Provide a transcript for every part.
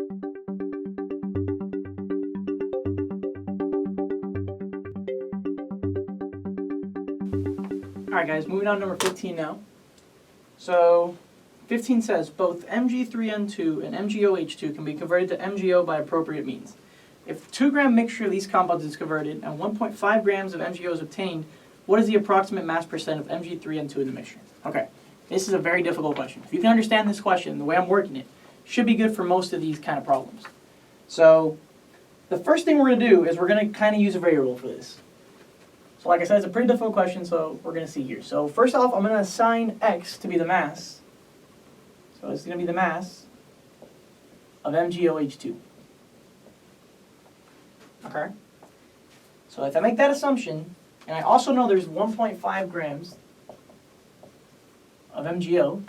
Alright guys, moving on to number 15 now. So 15 says both Mg3N2 and MgOH2 can be converted to MgO by appropriate means. If 2 gram mixture of these compounds is converted and 1.5 grams of MgO is obtained, what is the approximate mass percent of Mg3N2 in the mixture? Okay, this is a very difficult question. If you can understand this question, the way I'm working it, should be good for most of these kind of problems. So the first thing we're going to do is we're going to kind of use a variable for this. So like I said, it's a pretty difficult question, so we're going to see here. So first off, I'm going to assign x to be the mass. So it's going to be the mass of MgOH2. Okay? So if I make that assumption, and I also know there's 1.5 grams of MgO,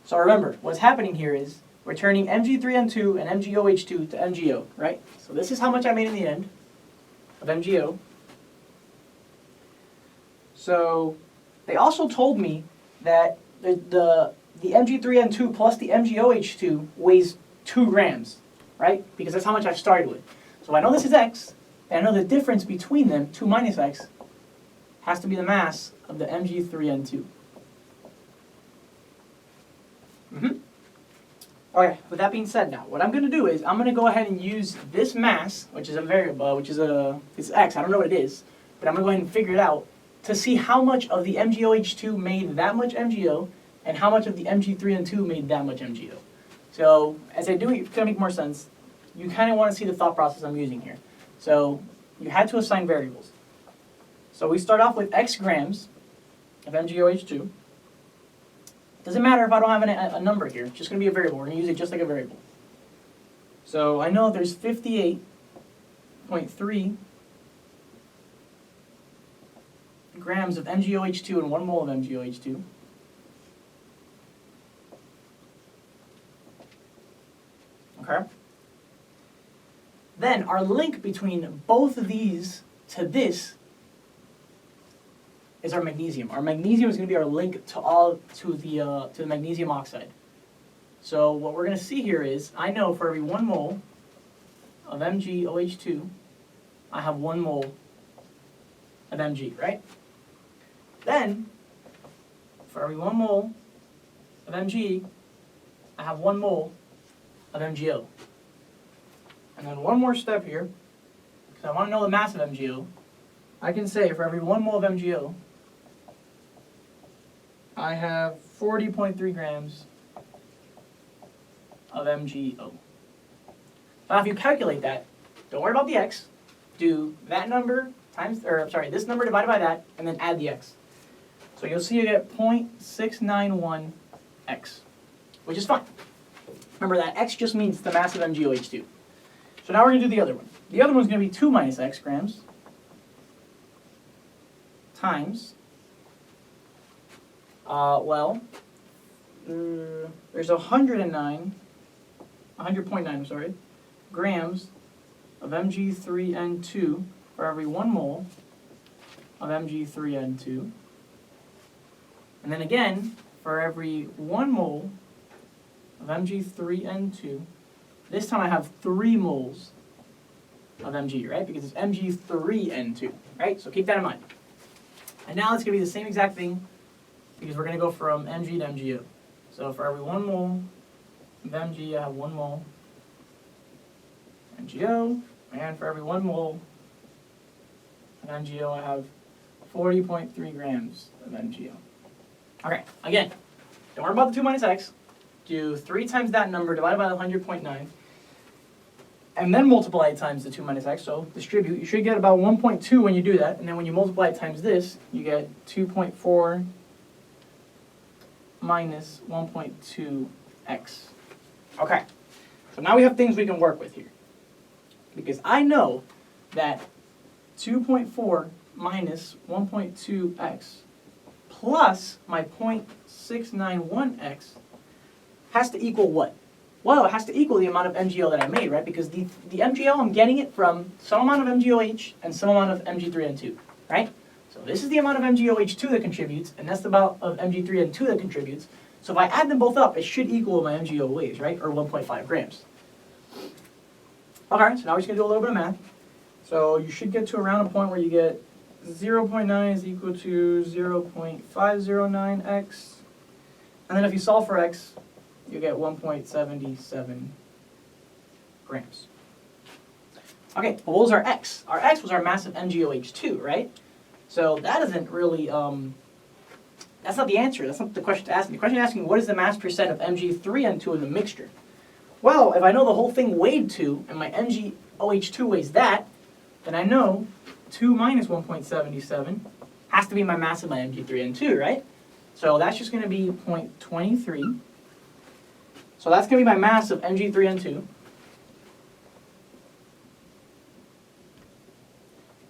so remember, what's happening here is we're turning Mg3N2 and MgOH2 to MgO, right? So this is how much I made in the end of MgO. So they also told me that the Mg3N2 plus the MgOH2 weighs 2 grams, right? Because that's how much I started with. So I know this is x, and I know the difference between them, 2 minus x, has to be the mass of the Mg3N2. Okay, with that being said now, what I'm going to do is I'm going to go ahead and use this mass, which is a variable, it's x, I don't know what it is, but I'm going to go ahead and figure it out to see how much of the MgOH2 made that much MgO and how much of the Mg3N2 made that much MgO. So as I do it, it's going to make more sense. You kind of want to see the thought process I'm using here. So you had to assign variables. So we start off with x grams of MgOH2. Doesn't matter if I don't have a number here. It's just going to be a variable. We're going to use it just like a variable. So I know there's 58.3 grams of MgOH2 and 1 mole of MgOH2. Okay? Then our link between both of these to this is our magnesium. Our magnesium is going to be our link to the magnesium oxide. So what we're going to see here is I know for every 1 mole of MgOH2, I have 1 mole of Mg, right? Then for every 1 mole of Mg, I have 1 mole of MgO. And then one more step here, because I want to know the mass of MgO. I can say for every 1 mole of MgO, I have 40.3 grams of MgO. Now if you calculate that, don't worry about the x, do that number times, this number divided by that, and then add the x. So you'll see you get 0.691x, which is fine. Remember that x just means the mass of MgOH2. So now we're going to do the other one. The other one's going to be 2 minus x grams times, there's 100.9 grams of Mg3N2 for every 1 mole of Mg3N2. And then again, for every 1 mole of Mg3N2, this time I have 3 moles of Mg, right? Because it's Mg3N2, right? So keep that in mind. And now it's going to be the same exact thing because we're going to go from Mg to MgO. So for every 1 mole of Mg, I have 1 mole MgO. And for every 1 mole of MgO, I have 40.3 grams of MgO. Okay, again, don't worry about the 2 minus x. Do 3 times that number divided by the 100.9. And then multiply it times the 2 minus x, so distribute. You should get about 1.2 when you do that, and then when you multiply it times this, you get 2.4 minus 1.2x. Okay, so now we have things we can work with here. Because I know that 2.4 minus 1.2x plus my 0.691x has to equal what? Well, it has to equal the amount of MgO that I made, right? Because the MgO, I'm getting it from some amount of MgOH and some amount of Mg3N2, right? So this is the amount of MgOH2 that contributes, and that's the amount of Mg3N2 that contributes. So if I add them both up, it should equal my MgO weighs, right? Or 1.5 grams. Okay, so now we're just going to do a little bit of math. So you should get to around a point where you get 0.9 is equal to 0.509x. And then if you solve for x, you get 1.77 grams. Okay, well, what was our x? Our x was our mass of MgOH2, right? So that isn't really, that's not the answer. That's not the question asking. The question asking, what is the mass percent of Mg3N2 in the mixture? Well, if I know the whole thing weighed 2, and my MgOH2 weighs that, then I know 2 minus 1.77 has to be my mass of my Mg3N2, right? So that's just going to be 0.23. So that's going to be my mass of Mg3N2.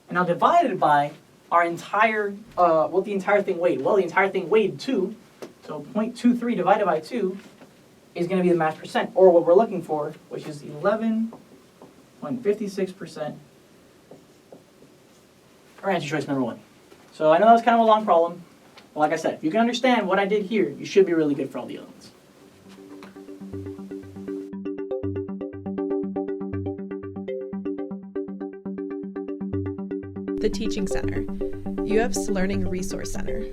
And now divided by our entire, what the entire thing weighed. Well, the entire thing weighed 2, so 0.23 divided by 2 is going to be the mass percent, or what we're looking for, which is 11.56%, or answer choice number 1. So I know that was kind of a long problem, but like I said, if you can understand what I did here, you should be really good for all the elements. The Teaching Center, UF's Learning Resource Center.